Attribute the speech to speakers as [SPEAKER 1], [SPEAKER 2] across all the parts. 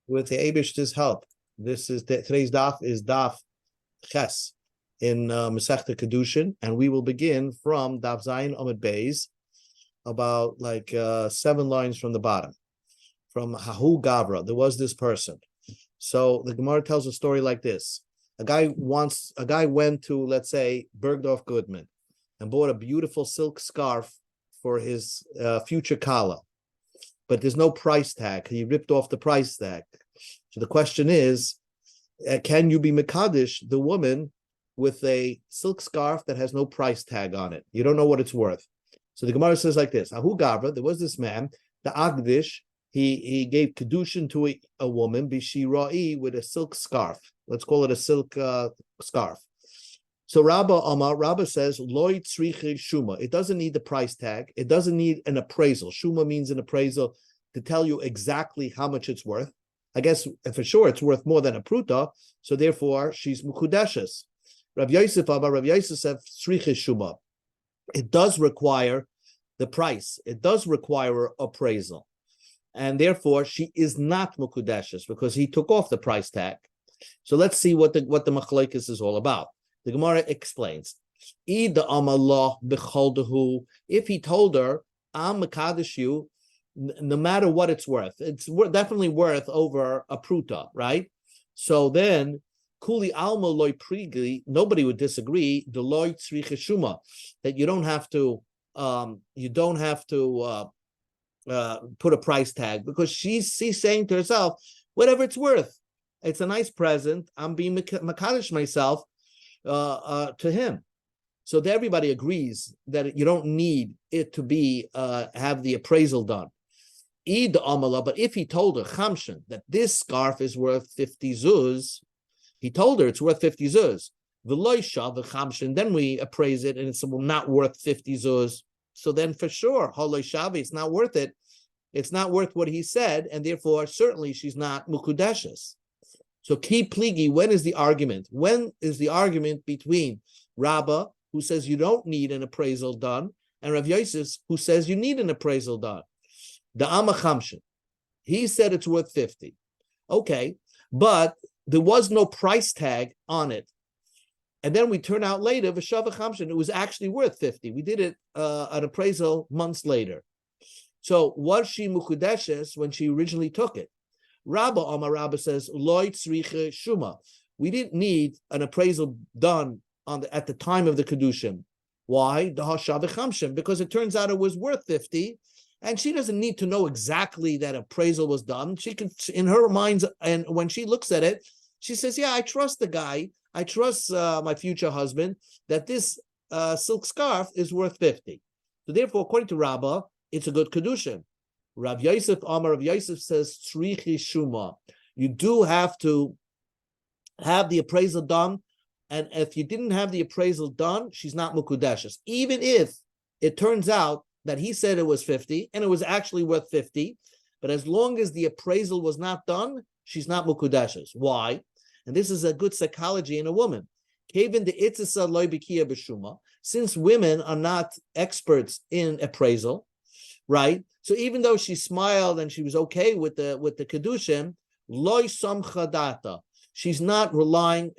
[SPEAKER 1] with the Eibishter's help. Today's daf is daf ches in Masechta Kedushin, and we will begin from daf Zayin Amud Beis, about 7 lines from the bottom. From Hahu Gavra, there was this person. So the Gemara tells a story like this: a guy went to, let's say, Bergdorf Goodman, and bought a beautiful silk scarf for his future kala, but there's no price tag. He ripped off the price tag. So the question is, can you be Mekadesh, the woman, with a silk scarf that has no price tag on it? You don't know what it's worth. So the Gemara says like this: Ahu Gavra, there was this man, the Agdish, he gave Kedushin to a woman, Bishirai, with a silk scarf. Let's call it a silk scarf. So Rabba says, Loi tzriche shuma. It doesn't need the price tag. It doesn't need an appraisal. Shuma means an appraisal to tell you exactly how much it's worth. I guess for sure it's worth more than a pruta, so therefore she's mukudeshes. Rav Yosef said, tzriche shuma. It does require the price. It does require appraisal. And therefore she is not mukudeshes because he took off the price tag. So let's see what the machlekes is all about. The Gemara explains, if he told her, I'm Mekadesh you, no matter what it's definitely worth over a pruta, right? So then, Kuli alma loy prigi, nobody would disagree, the loy tzriche shuma, that you don't have to put a price tag, because she's saying to herself, whatever it's worth, it's a nice present, I'm being Mekadesh myself to him. So everybody agrees that you don't need it to be have the appraisal done. But if he told her Chamshin that this scarf is worth 50 zuz, he told her it's worth 50 zuz. Then we appraise it and it's not worth 50 zuz. So then for sure, it's not worth it. It's not worth what he said, and therefore certainly she's not mukudeshes. So ki pligi, when is the argument? When is the argument between Rabbah, who says you don't need an appraisal done, and Rav Yosef, who says you need an appraisal done? The Amachamshin, he said it's worth 50. Okay, but there was no price tag on it. And then we turn out later, V'shava Chamshin, it was actually worth 50. We did it an appraisal months later. So was she mukudeshes when she originally took it? Rabba says, Loi tzriche shuma. We didn't need an appraisal done at the time of the Kedushin. Why? Because it turns out it was worth 50, and she doesn't need to know exactly that appraisal was done. She can, in her mind, and when she looks at it, she says, yeah, I trust the guy. I trust my future husband that this silk scarf is worth 50. So therefore, according to Rabbah, it's a good Kedushin. Rav Yosef says, tzrichi shuma. You do have to have the appraisal done, and if you didn't have the appraisal done, she's not mukudeshes. Even if it turns out that he said it was 50, and it was actually worth 50, but as long as the appraisal was not done, she's not mukudeshes. Why? And this is a good psychology in a woman. Since women are not experts in appraisal, right? So even though she smiled and she was okay with the Kedushin, loy samcha data. She's not relying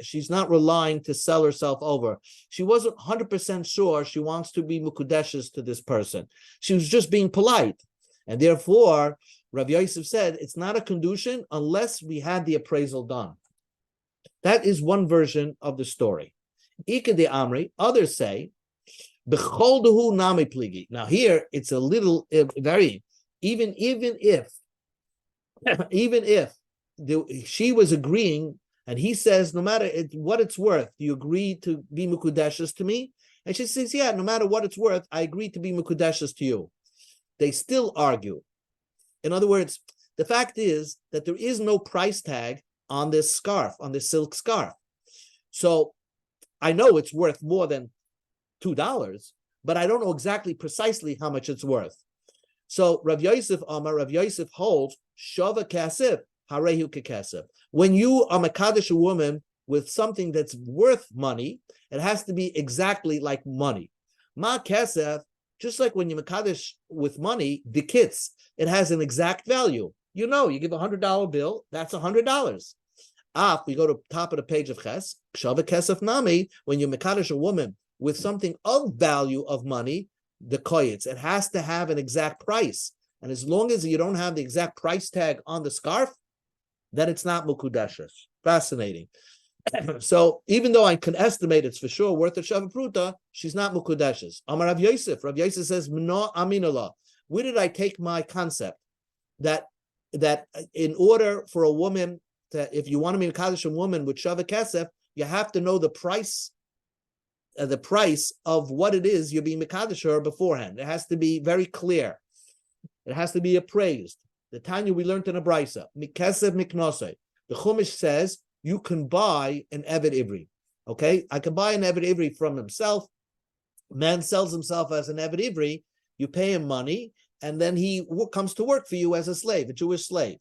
[SPEAKER 1] to sell herself over. She wasn't 100% sure she wants to be mukudeshes to this person. She was just being polite. And therefore, Rav Yosef said, it's not a Kedushin unless we had the appraisal done. That is one version of the story. Ika de Amri, others say, B'chol dehu nami pligi. Now here, it's a little, very, even if she was agreeing, and he says, no matter what it's worth, you agree to be mukudeshes to me? And she says, yeah, no matter what it's worth, I agree to be mukudeshes to you. They still argue. In other words, the fact is that there is no price tag on this scarf, on this silk scarf. So I know it's worth more than $2, but I don't know exactly precisely how much it's worth. So Rav Yosef holds shava kasif, harehu kekasif. When you are mekadesh a woman with something that's worth money, it has to be exactly like money. Ma kasef, just like when you mekadesh with money, the kits, it has an exact value. You give $100 bill, that's $100. We go to top of the page of Ches, Kshava Kesef Nami, when you mekadosh a woman with something of value of money, the koyetz, it has to have an exact price. And as long as you don't have the exact price tag on the scarf, then it's not mukudeshes. Fascinating. So even though I can estimate it's for sure worth a shava pruta, she's not mukudeshes. Amar Rav Yosef. Rav Yosef says, "Mno aminallah." Where did I take my concept that in order for a woman to, if you want to be mekadosh a woman with shava kesef, you have to know the price of what it is you're being mekadosh her beforehand. It has to be very clear. It has to be appraised. The Tanya we learned in a brisa, mikesef miknosei. The Chumash says you can buy an Eved Ivri. Okay, I can buy an Eved Ivri from himself. Man sells himself as an Eved Ivri. You pay him money, and then he comes to work for you as a slave, a Jewish slave.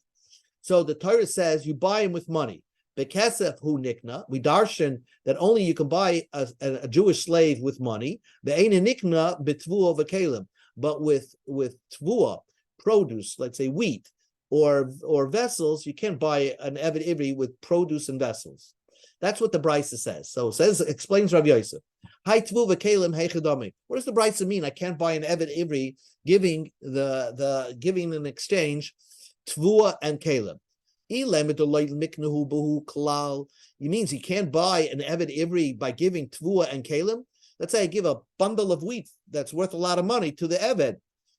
[SPEAKER 1] So the Torah says you buy him with money. Bekesef hu nikna. We darshan that only you can buy a Jewish slave with money. Be'eina nikna betvua v'kelim. But with tvua, produce, let's say wheat, or vessels, you can't buy an Eved Ivri with produce and vessels. That's what the Brisa says. So it explains Rav Yosef. Hai tvu v'kelim heichadami. What does the Brisa mean? I can't buy an Eved Ivri giving in exchange tvua and kelim. It means he can't buy an Eved Ivri by giving tvua and kelim. Let's say I give a bundle of wheat that's worth a lot of money to the Eved.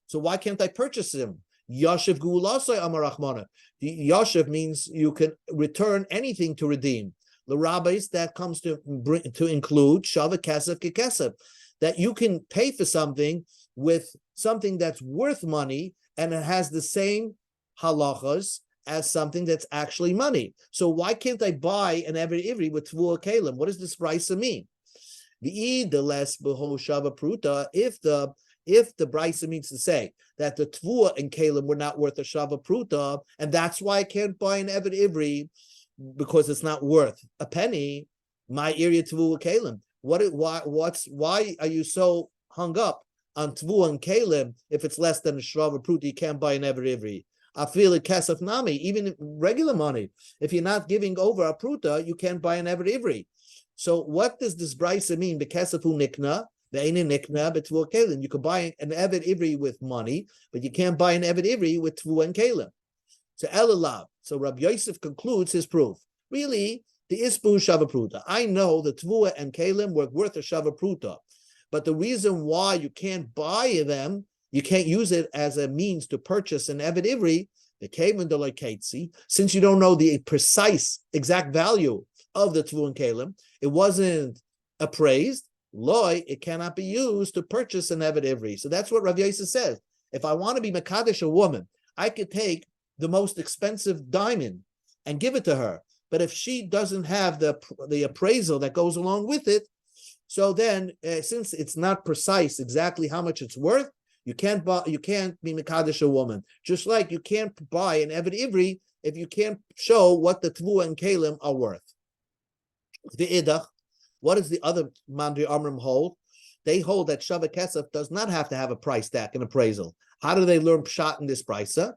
[SPEAKER 1] So why can't I purchase him? Yashiv gulasai amarachmana. Yashiv means you can return anything to redeem. The rabbis that comes to include shava kesef kekesef, that you can pay for something with something that's worth money and it has the same halachas as something that's actually money. So why can't I buy an Eved Ivri with tvua kelim? What does this brisa mean? The less beho shava pruta, if the brisa means to say that the tvua and kelim were not worth a shava pruta, and that's why I can't buy an Eved Ivri because it's not worth a penny. My area tvua kelim. Why are you so hung up on tvua and kelim? If it's less than a shava pruta, you can't buy an Eved Ivri. I feel it kesef nami, even regular money. If you're not giving over a pruta, you can't buy an Eved Ivri. So what does this brisa mean? Bekesefu nikna, ve'einin nikna betvua kelim. You could buy an Eved Ivri with money, but you can't buy an Eved Ivri with tvua and kelim. So elalav. So Rabbi Yosef concludes his proof. Really, the isbu shava pruta. I know the tvua and kelim were worth a shava pruta, but the reason why you can't buy them, you can't use it as a means to purchase an Eved Ivri, the kelim deloketzi, since you don't know the precise exact value of the tvua and kelim, it wasn't appraised. Loy, it cannot be used to purchase an Eved Ivri. So that's what Rav Yosef says. If I want to be mekadesh a woman, I could take the most expensive diamond and give it to her. But if she doesn't have the appraisal that goes along with it, so then since it's not precise exactly how much it's worth, you can't be mekadesh a woman. Just like you can't buy an Eved Ivri if you can't show what the tvua and kelim are worth. The idach, what does the other Mandri Amrim hold? They hold that shava kesef does not have to have a price tag and appraisal. How do they learn pshat in this brisa?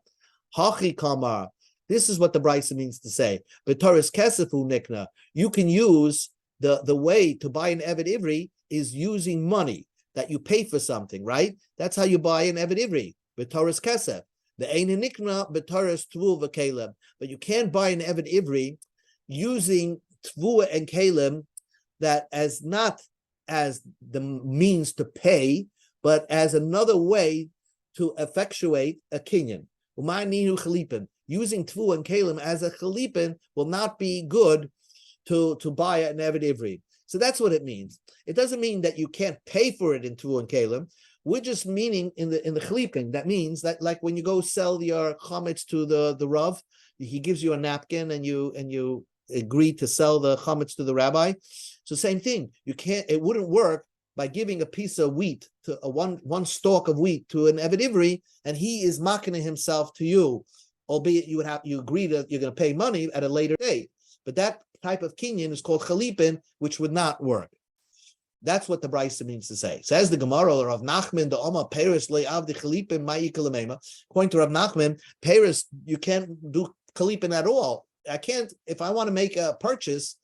[SPEAKER 1] Hachi kamar. This is what the brisa means to say. B'toris kesefu nikna. You can use the way to buy an Eved Ivri is using money that you pay for something, right? That's how you buy an Eved Ivri. B'toris kesef. The einin nikna b'toris tvu v'kelim. But you can't buy an Eved Ivri using tvua and kelim that as not as the means to pay, but as another way to effectuate a kinyan. Using tvua and kelim as a chalipin will not be good to buy an Eved Ivri. So that's what it means. It doesn't mean that you can't pay for it in tvua and kelim. We're just meaning in the chalipin. That means that like when you go sell your chametz to the Rav, he gives you a napkin and you agree to sell the chametz to the rabbi. So same thing. It wouldn't work by giving a piece of wheat to one stalk of wheat to an Eved Ivri, and he is makining himself to you, albeit you agree that you're going to pay money at a later date. But that type of kinyan is called chalipin, which would not work. That's what the Brisa means to say. Says the Gemara, or Rav Nachman, the Oma Paris le av the Chalipin Ma'i Kalamema. According to Rav Nachman, Paris, you can't do Chalipin at all. I can't, if I want to make a purchase,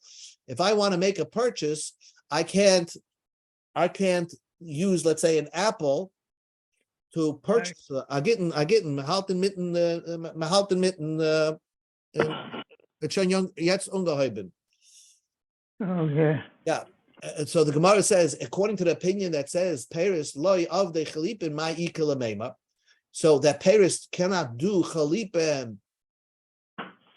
[SPEAKER 1] I can't use, let's say, an apple to purchase. I get Mahalten mitten it's schon jetzt ungeheben.
[SPEAKER 2] Okay.
[SPEAKER 1] Yeah. So the Gemara says, according to the opinion that says Paris loy of the chalipin my ikalamema, so that Paris cannot do chalipin.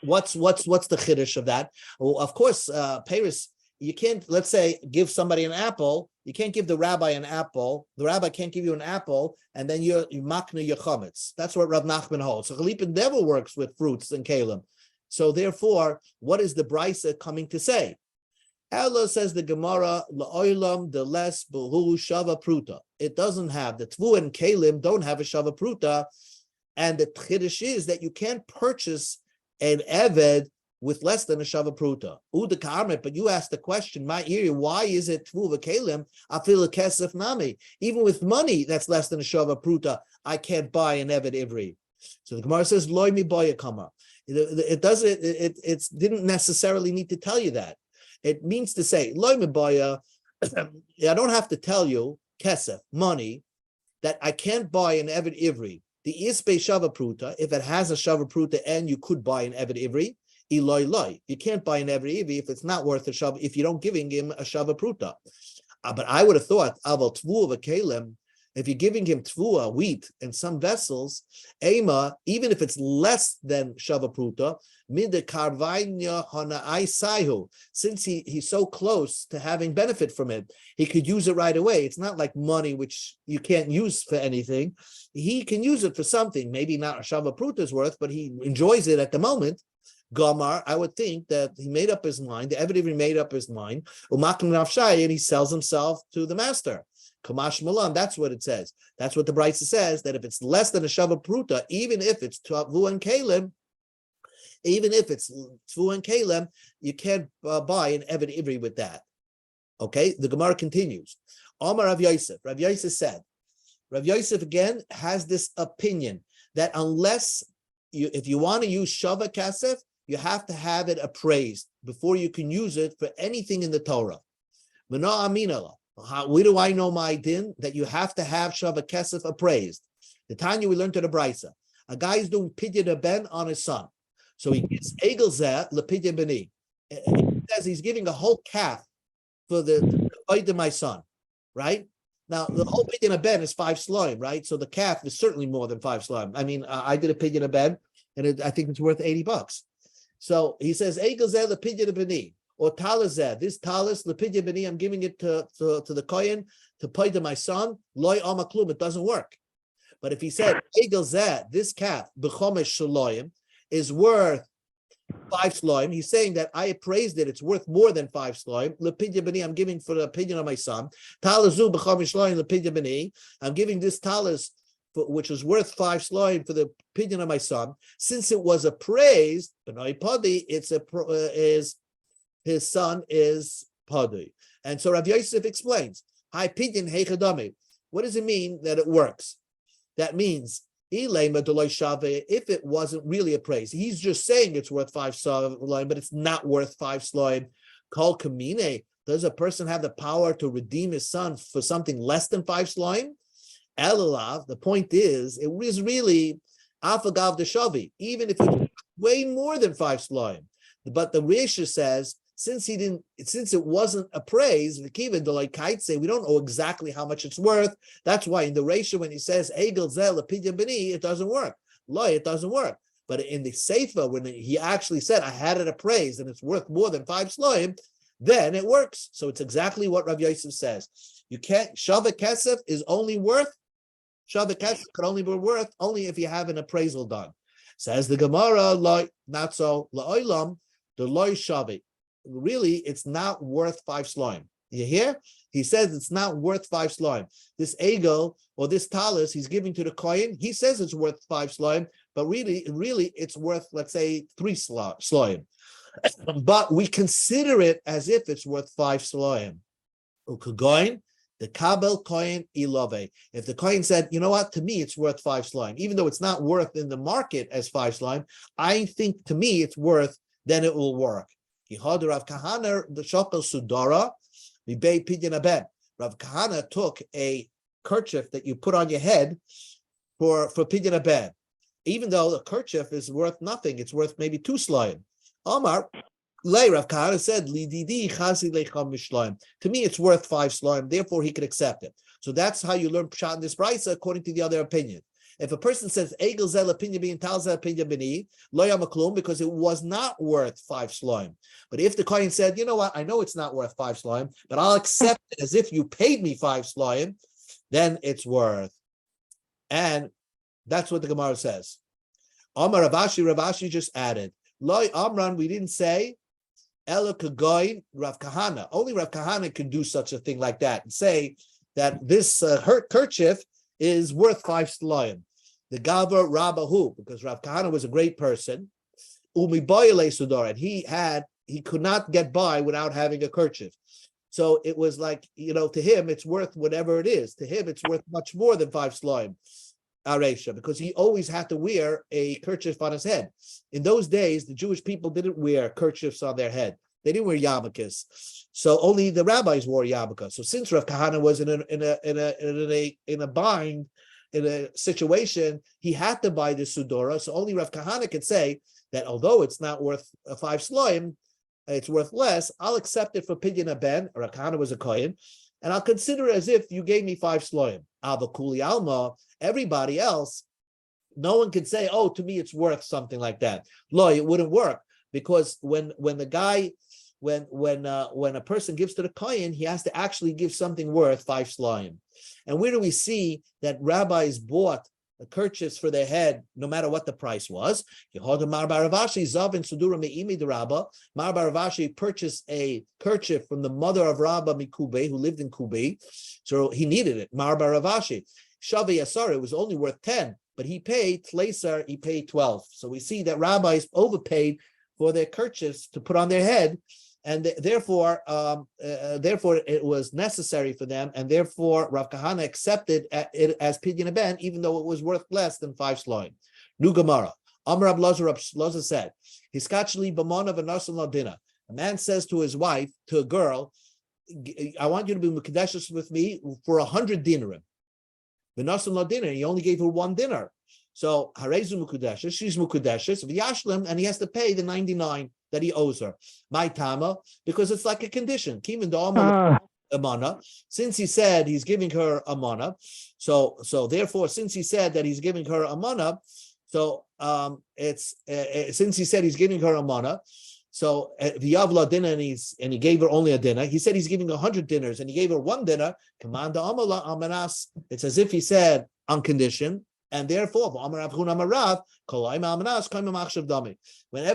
[SPEAKER 1] What's the chiddush of that? Well, of course, Paris, you can't, let's say, give somebody an apple. You can't give the rabbi an apple. The rabbi can't give you an apple, and then you makna your chametz. That's what Rav Nachman holds. So chalipin never works with fruits and kalim. So therefore, what is the brisa coming to say? Ella, says the Gemara, la'olam the less behu shava pruta. It doesn't have, the tvu and kalim don't have a shava pruta, and the chiddush is that you can't purchase an eved with less than a shava pruta. Uda karmet, but you asked the question, my ear, why is it tvu v'kalim afil kesef nami? Even with money that's less than a shava pruta, I can't buy an eved ivri. So the Gemara says, loy mi boya kama. It doesn't. It didn't necessarily need to tell you that. It means to say, loy mebaya. I don't have to tell you kesef money that I can't buy an eved ivri. The ispe shava pruta, if it has a shava pruta and you could buy an eved ivri, iloy loy. You can't buy an eved ivri if it's not worth a shava. If you don't giving him a shava pruta, but I would have thought aval tvu v'kelem. If you're giving him tvua, wheat, and some vessels, ema, even if it's less than shava pruta, since he's so close to having benefit from it, he could use it right away. It's not like money which you can't use for anything. He can use it for something, maybe not a shava pruta's worth, but he enjoys it at the moment. Gomar, I would think that he made up his mind, the Eved made up his mind, and he sells himself to the master. Kamash Malam, that's what it says. That's what the Brisa says, that if it's less than a shava pruta, even if it's tvu and kalim, you can't buy an eved ivri with that. Okay, the Gemara continues. Omar Rav Yosef. Rav Yosef said, Rav Yosef again has this opinion that unless if you want to use shava kasef, you have to have it appraised before you can use it for anything in the Torah. Mana aminala. Where do I know my din? That you have to have shava kesef appraised. The Tanya we learned to the Brisa. A guy is doing pidyon ben on his son. So he gets egel zeh lepidyon beni. He says he's giving a whole calf for the of my son, right? Now, the whole pidyon ben is 5 sloim, right? So the calf is certainly more than 5 sloim. I mean, I did a pidyon ben, and I think it's worth $80. So he says, egel zeh lepidyon beni. Or talazeh, this talis lepidya beni, I'm giving it to the kohen to pay to my son. Loy amaklum, it doesn't work. But if he said egel zeh, this calf b'chomesh shaloyim is worth 5 sloim, he's saying that I appraised it; it's worth more than 5 sloim. Lepidya beni, I'm giving for the opinion of my son. Talazu b'chomesh shaloyim lepidya beni, I'm giving this talis which is worth 5 sloim for the opinion of my son. Since it was appraised, b'nai padi, his son is Padui. And so Rav Yosef explains, Hi pidyon heichadami. What does it mean that it works? That means if it wasn't really appraised. He's just saying it's worth 5 sloim, but it's not worth 5 sloim. Kol kamine, does a person have the power to redeem his son for something less than 5 sloim? Elalav, the point is, it was really afagav the shavi, even if it's way more than 5 sloim. But the Risha says, since it wasn't appraised, we don't know exactly how much it's worth. That's why in the ratio, when he says egel zel pidyon beni, it doesn't work. It doesn't work. But in the Sefer, when he actually said, I had it appraised and it's worth more than 5 sloim, then it works. So it's exactly what Rav Yosef says. You can't, shava kesef is only worth, shava kesef could only be worth only if you have an appraisal done. Says the Gemara, not so, la'olam, the loy shavi. Really, it's not worth 5 sloim. You hear? He says it's not worth 5 sloim. This egel or this talis he's giving to the kohen, he says it's worth 5 sloim, but really it's worth, let's say, 3 sloim. But we consider it as if it's worth 5 sloim. Ukagoin, the kabel kohen ilove. If the kohen said, you know what, to me it's worth 5 slime, even though it's not worth in the market as 5 slime, I think to me it's worth, then it will work. Rav Kahana, the shokel sudara, mibei pidyon aben. Rav Kahana took a kerchief that you put on your head for pidyon aben, even though the kerchief is worth nothing, it's worth maybe 2 slime. Omar, Rav Kahana said, to me, it's worth 5 slime, therefore he could accept it. So that's how you learn pshat in this brisa, according to the other opinion. If a person says Egel zel opinion being tal zel opinion bini, lo yamaklum, because it was not worth 5 slime. But if the kohen said, you know what, I know it's not worth 5 slime, but I'll accept it as if you paid me 5 slime, then it's worth. And that's what the Gemara says. Amar Ravashi just added, Loi Amran, we didn't say Ela Kagoin Rav Kahana. Only Rav Kahana can do such a thing like that and say that this kerchief is worth 5 slime. The Gava Rabbahu, because Rav Kahana was a great person, Umi Boyle Sudar, and he could not get by without having a kerchief. So it was like, to him, it's worth whatever it is. To him, it's worth much more than 5 slime. Aresha, because he always had to wear a kerchief on his head. In those days, the Jewish people didn't wear kerchiefs on their head. They didn't wear yarmulkes. So only the rabbis wore yarmulkes. So since Rav Kahana was in a bind, in a situation, he had to buy the sudora. So only Rav Kahana could say that although it's not worth 5 slime, it's worth less. I'll accept it for pidyon aben. Rav Kahana was a kohen, and I'll consider it as if you gave me 5 slime. Alva kuli alma. Everybody else, no one can say, oh, to me it's worth something like that. Lo, it wouldn't work, because when a person gives to the kohen, he has to actually give something worth 5 slime. And where do we see that rabbis bought kerchiefs for their head, no matter what the price was? Mar Baravashi purchased a kerchief from the mother of Rabba Mikube, who lived in Kube, so he needed it. Mar Baravashi. Shavi Asar, it was only worth 10, but he paid Tleisar, he paid 12. So we see that rabbis overpaid for their kerchiefs to put on their head, and therefore it was necessary for them, and therefore Rav Kahana accepted it as pidyon aben, even though it was worth less than 5 slime. Nu Gemara. Amar Rab Loza said, Hiskachli b'mona v'nasan ladina. A man says to his wife, to a girl, I want you to be mekadeshes with me for 100 dinarim. V'nasan ladina, he only gave her 1 dinar. So harezu mukudeshes, she's mukudeshes, v'yashlim, and he has to pay the 99 that he owes her. My tama, because it's like a condition. Kimin da amana. Since he said he's giving her amana, so therefore, since he said that he's giving her amana, so since he said he's giving her amana, so v'yavla dinner, and he gave her only a dinner. He said he's giving 100 dinners, and he gave her 1 dinner. Command amala amanas. It's as if he said on condition. And therefore, whenever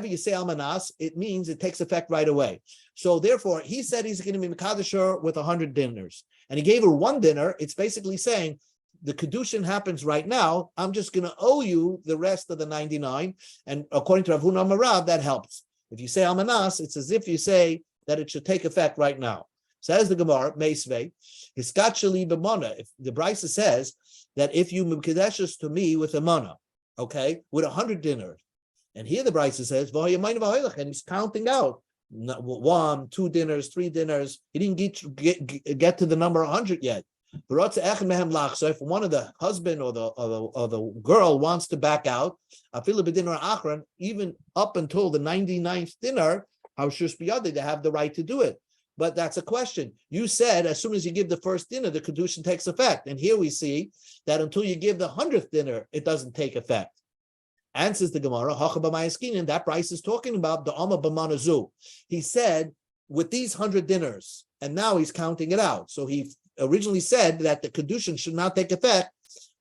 [SPEAKER 1] you say almanas, it means it takes effect right away. So therefore, he said he's going to be mekadosh her with 100 dinners, and he gave her 1 dinner. It's basically saying the kedushin happens right now. I'm just going to owe you the rest of the 99. And according to Rav Huna Marav, that helps. If you say almanas, it's as if you say that it should take effect right now. Says the Gemara, Meisvei, Hiskachali b'mona. If the Brisa says that if you mekadeshes to me with a mana, okay, with 100 dinners, and here the Brisa says, and he's counting out 1, 2 dinners, 3 dinners. He didn't get to the number 100 yet. So if one of the husband or the girl wants to back out, even up until the 99th dinner, they have the right to do it. But that's a question. You said as soon as you give the first dinner, the kedushin takes effect. And here we see that until you give the 100th dinner, it doesn't take effect. Answers the Gemara, and that price is talking about the Amma B'manazu. He said, with these 100 dinners, and now he's counting it out. So he originally said that the kedushin should not take effect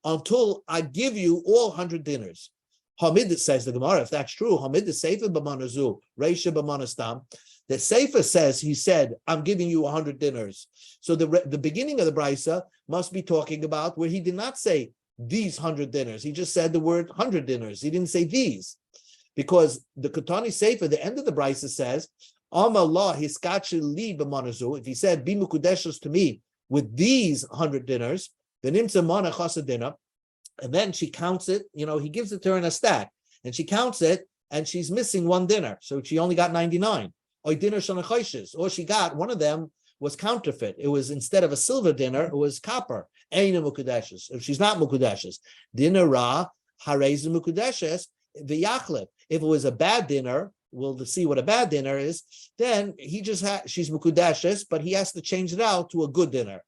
[SPEAKER 1] until I give you all 100 dinners. Hamid, says the Gemara, if that's true, Hamid the Sefer B'manazu, Reisha B'manastam. The Sefer says, he said, I'm giving you 100 dinners. So the beginning of the Brisa must be talking about where he did not say these 100 dinners. He just said the word 100 dinners. He didn't say these. Because the Ketani Sefer, the end of the Brisa says, Allah hiskachi b'manazu. If he said be mukudeshes to me with these 100 dinars, then imsa mana chasa dinar, and then she counts it. He gives it to her in a stack, and she counts it, and she's missing one dinar, so she only got 99. Or dinar shanachayshes, or she got one of them was counterfeit. It was, instead of a silver dinar, it was copper. Eina mukudeshes. If she's not mukudeshes, dinar ra harez mukudeshes v'yachlep. If it was a bad dinar, we'll see what a bad dinar is. Then she's mukudeshes, but he has to change it out to a good dinar.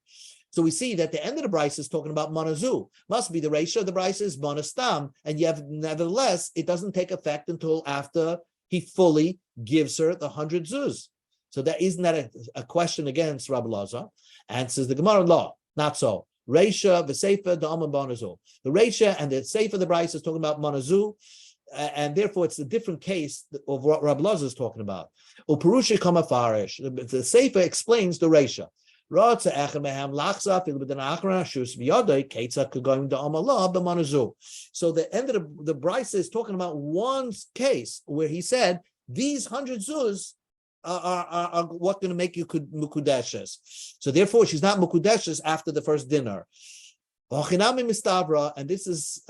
[SPEAKER 1] So we see that the end of the Bryce is talking about manazu. Must be the ratio of the Bryce is manastam, and nevertheless, it doesn't take effect until after he fully gives her the 100 zuz. So isn't that a question against Rabbi Lazar? Answers the Gemara law, not so. Reisha, the Sefer, the Amon Banazu. The Reisha and the Sefer, the Bryce is talking about manazu, and therefore it's a different case of what Rabbi Lazar is talking about. Uperushi kama farish. The Sefer explains the Reisha. So the end of the Bryce is talking about one case where he said these 100 zuz are what going to make you mukudeshes. So therefore, she's not mukudeshes after the first dinner. And this is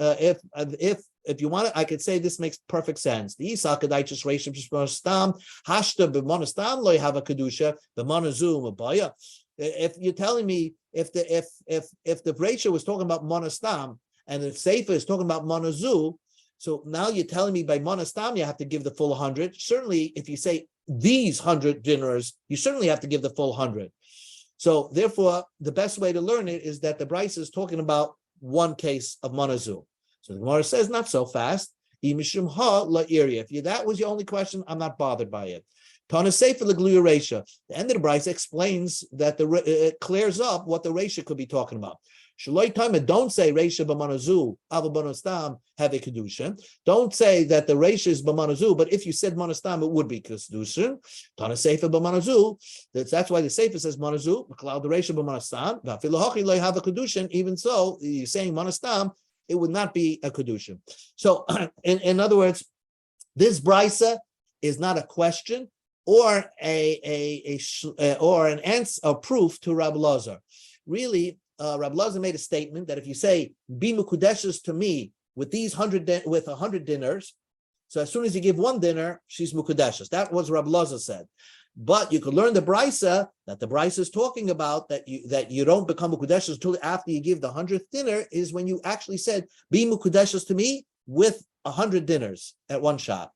[SPEAKER 1] if you want it, I could say this makes perfect sense. The Isa Kadaichus Rashim Stam Hashta b'monastam lo have a kedusha b'monazu mabaya. If you're telling me if the ratio was talking about monastam and the sefer is talking about monazu, so now you're telling me by monastam you have to give the full 100. Certainly, if you say these 100 dinars, you certainly have to give the full 100. So therefore, the best way to learn it is that the Bryce is talking about one case of monazu. So the Gemara says not so fast. If that was your only question, I'm not bothered by it. Tana Sefer Legluya Reisha. The end of the Bryce explains that it clears up what the Reisha could be talking about. Shaloi Tama, don't say Reisha b'manazu, Ava b'monastam have a kedushin. Don't say that the Reisha is b'manazu, but if you said monastam, it would be kedushin. Tana Sefer b'manazu. That's why the Sefer says manazu. Cloud the Reisha b'monastam. V'afilahochi lo have a kedushin. Even so, you're saying monastam, it would not be a kedushin. So, in other words, this Brysa is not a question or an answer, a proof to Rabbi Lazar. Really, Rabbi Lazar made a statement that if you say "Be mukudeshes to me" with these 100 dinars, so as soon as you give one dinar, she's mukudeshes. That was Rabbi Lazar said. But you could learn the Brysa that the Brysa is talking about that you don't become mukudeshes until after you give the 100th dinar is when you actually said "Be mukudeshes to me" with 100 dinars at one shot.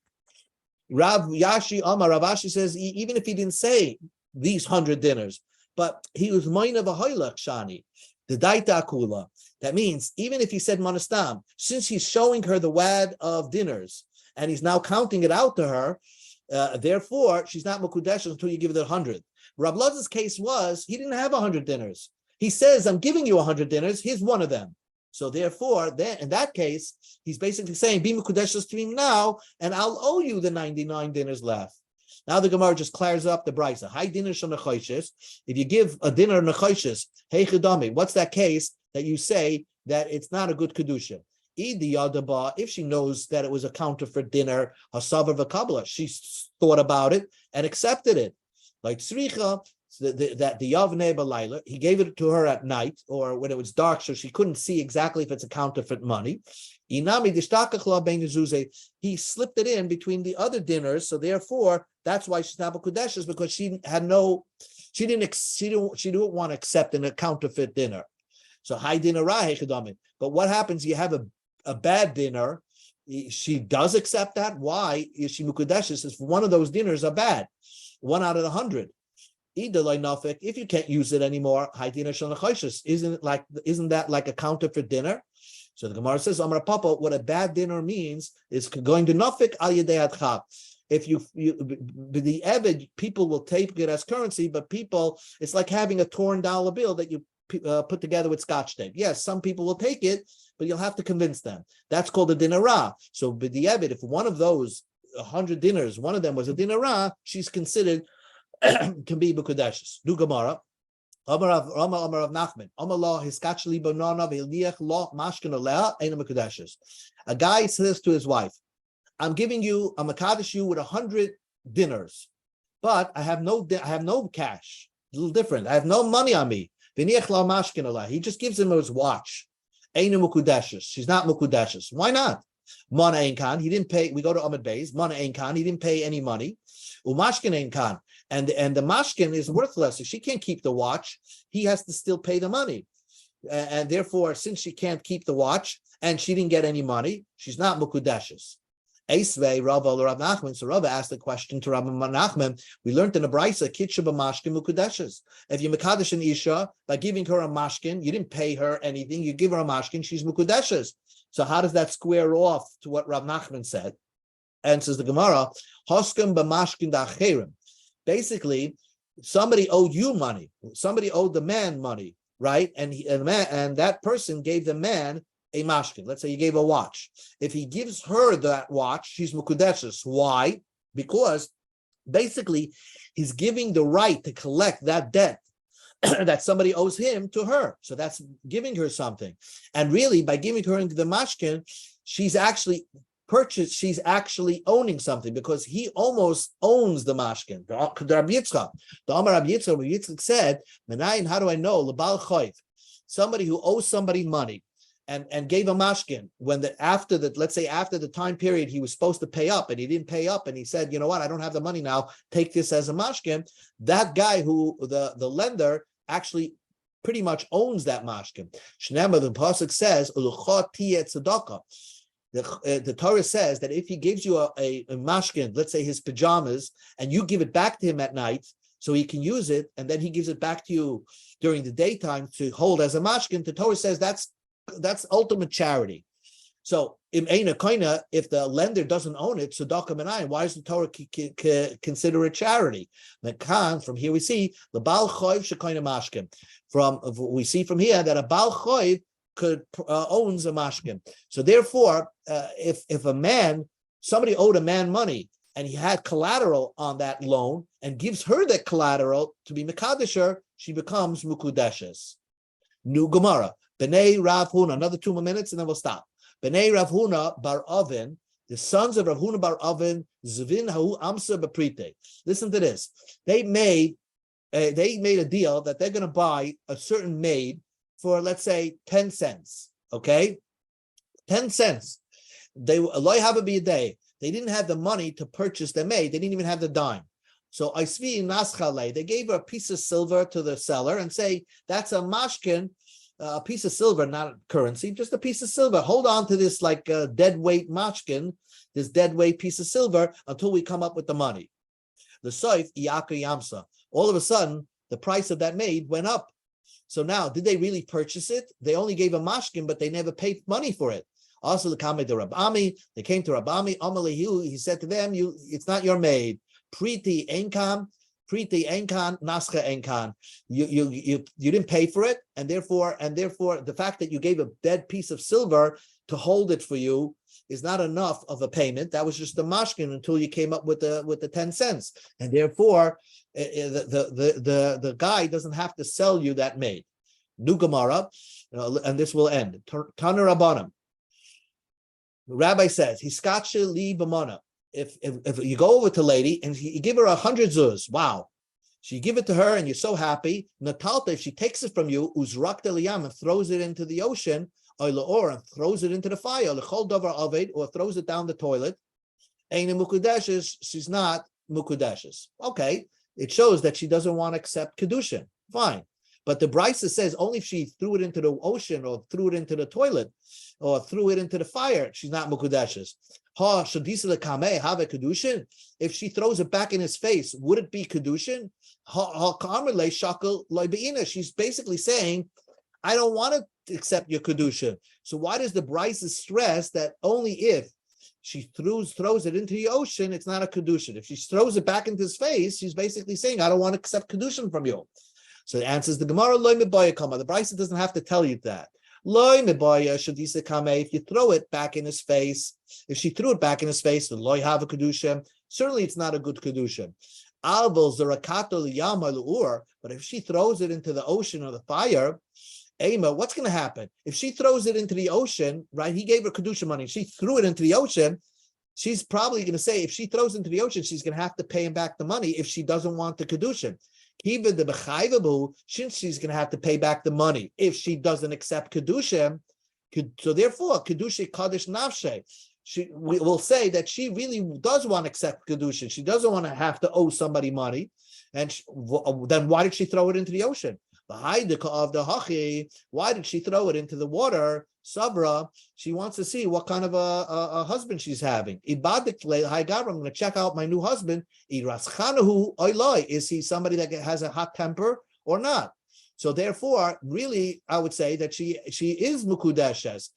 [SPEAKER 1] Rav Ashi says even if he didn't say these 100 dinars, but he was mine of a hoylach shani, the daita akula. That means even if he said monastam, since he's showing her the wad of dinars and he's now counting it out to her, therefore she's not mukudeshes until you give her the 100. Rav Lazar's case was he didn't have 100 dinars. He says, "I'm giving you 100 dinars. Here's one of them." So therefore, then in that case, he's basically saying, "Be mukudeshes to me now, and I'll owe you the 99 dinars left." Now the Gemara just clears up the Brisa. High dinner shanachayshes. If you give a dinner nechayshes, hey chidami, what's that case that you say that it's not a good kedusha? If she knows that it was a counterfeit dinner, hasavar v'kabla, she thought about it and accepted it. Like tzricha, that the Yavnei Balayla, he gave it to her at night or when it was dark, so she couldn't see exactly if it's a counterfeit money. He slipped it in between the other dinners, so therefore that's why she's not Kudeshes, because she didn't want to accept a counterfeit dinner. So high dinner rahechadamim. But what happens? You have a bad dinner. She does accept that. Why is she mukudeshes? If one of those dinners are bad, 1 out of 100. If you can't use it anymore, isn't that like a counterfeit dinner? So the Gemara says, Amar Papa, what a bad dinner means is going to nafik al yedei adcha. If the Eved, people will take it as currency, but it's like having a torn dollar bill that you put together with scotch tape. Yes, some people will take it, but you'll have to convince them. That's called a dinara. So the Eved, if one of those 100 dinners, one of them was a dinara, she's considered can be b'kudeshes. Do Gemara. Amar of Nachman. Amar hiskachli banana v'ilniach lo mashkin aleh ena b'kudeshes. A guy says to his wife, "I'm giving you, I'm makadesh you with 100 dinners, but I have no cash. A little different. I have no money on me. He just gives him his watch. She's not mukudeshes. Why not? Mana ein kan. He didn't pay. We go to Ahmed Beis. Mana ein kan. He didn't pay any money. Umashkin ein kan. And the mashkin is worthless. If she can't keep the watch, he has to still pay the money. And therefore, since she can't keep the watch and she didn't get any money, she's not mukudeshes. Eisvei Rava or Rav Nachman. So Rava asked the question to Rav Nachman. We learned in the Brisa, Kitcha b'mashkin mukudeshes. If you mekadesh an isha by giving her a mashkin, you didn't pay her anything. You give her a mashkin, she's mukudeshes. So how does that square off to what Rav Nachman said? And says the Gemara, Hoskem b'mashkin da'acherim. Basically, somebody owed you money. Somebody owed the man money, right? And that person gave the man a mashkin. Let's say he gave a watch. If he gives her that watch, she's mukudeshes. Why? Because basically he's giving the right to collect that debt that somebody owes him to her. So that's giving her something. And really, by giving her into the mashkin, she's actually owning something because he almost owns the mashkin. The Amar Rabbi Yitzchak said, "Menayin, how do I know? Lebal choiv, somebody who owes somebody money." And gave a mashkin after the time period he was supposed to pay up and he didn't pay up and he said, you know what, I don't have the money now, take this as a mashkin. That guy who the lender actually pretty much owns that mashkin. Shnema, the pasuk says, the Torah says that if he gives you a mashkin, let's say his pajamas, and you give it back to him at night so he can use it, and then he gives it back to you during the daytime to hold as a mashkin, the Torah says that's ultimate charity. So, if the lender doesn't own it, tzedakah menayin, why does the Torah consider it charity? From here we see the bal choiv shekoina mashkin. We see from here that a bal choiv owns a mashkin. So therefore, if somebody owed a man money and he had collateral on that loan and gives her that collateral to be mekadesher, she becomes mukudeshes. New Gemara. B'nei Rav Huna, another 2 more minutes and then we'll stop. B'nei Rav Huna bar Avin, the sons of Rav Huna bar Avin, Zvin Ha'u Amsa B'prite. Listen to this. They made a deal that they're going to buy a certain maid for, let's say, 10 cents. Okay? 10 cents. They didn't have the money to purchase the maid. They didn't even have the dime. So they gave her a piece of silver to the seller and say, that's a mashkin, a piece of silver, not currency, just a piece of silver. Hold on to this like a dead weight mashkin, this dead weight piece of silver until we come up with the money. The soif iyaka yamsa. All of a sudden, the price of that maid went up. So now, did they really purchase it? They only gave a mashkin, but they never paid money for it. Also, the Kame to Rabami, they came to Rabami. Amalehu, he said to them, it's not your maid. Priti enkan, nascha enkan. You didn't pay for it, and therefore the fact that you gave a dead piece of silver to hold it for you is not enough of a payment. That was just a mashkin until you came up with the 10 cents, and therefore the guy doesn't have to sell you that maid. New Gemara, and this will end. Tana Rabbanim. The rabbi says, "Hiskacha li b'mana." If you go over to lady and you give her 100 zuz, wow, so you give it to her and you're so happy. Natalta, if she takes it from you, uzrak deliyam, and throws it into the ocean, or laor, and throws it into the fire, lechol davar aved, or throws it down the toilet, ain't a mukudeshes, she's not mukudeshes. Okay, it shows that she doesn't want to accept kedushin. Fine. But the Brisa says only if she threw it into the ocean or threw it into the toilet or threw it into the fire, she's not mukudeshes. Ha shadisa lekame have a kedushin. If she throws it back in his face, would it be kedushin? Ha kamerle shakel loibeina. She's basically saying, I don't want to accept your kedushin. So why does the Brisa stress that only if she throws it into the ocean, it's not a kedushin? If she throws it back into his face, she's basically saying, I don't want to accept kedushin from you. So the answer is the Gemara, loy mebaya kama. The Brisa doesn't have to tell you that. Loy mebaya shadisa kame. If you throw it back in his face, if she threw it back in his face, the loy have a kedusha. Certainly, it's not a good kedusha. Alvol zarakato liyama luur. But if she throws it into the ocean or the fire, Ema, what's going to happen? If she throws it into the ocean, right? He gave her kedusha money. She threw it into the ocean. she's probably going to say if she throws into the ocean, she's going to have to pay him back the money if she doesn't want the kedushin. Even the b'chayvabu, since she's going to have to pay back the money if she doesn't accept kedushin. So therefore, kedushin kaddish nafshe. We will say that she really does want to accept kedushin. She doesn't want to have to owe somebody money, and then why did she throw it into the ocean? Why did she throw it into the water? Sabra, she wants to see what kind of a husband she's having. I'm going to check out my new husband. Is he somebody that has a hot temper or not? So therefore, really, I would say that she is mukudeshes.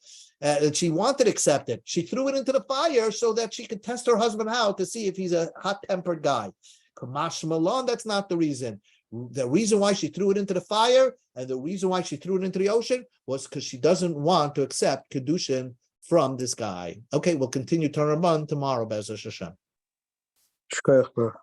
[SPEAKER 1] She wanted to accept it. She threw it into the fire so that she could test her husband out to see if he's a hot-tempered guy. Kamash Malon, that's not the reason. The reason why she threw it into the fire and the reason why she threw it into the ocean was because she doesn't want to accept Kedushin from this guy. Okay, we'll continue Torah tomorrow, Be'ez Hashem.
[SPEAKER 2] Shkoyach, bro.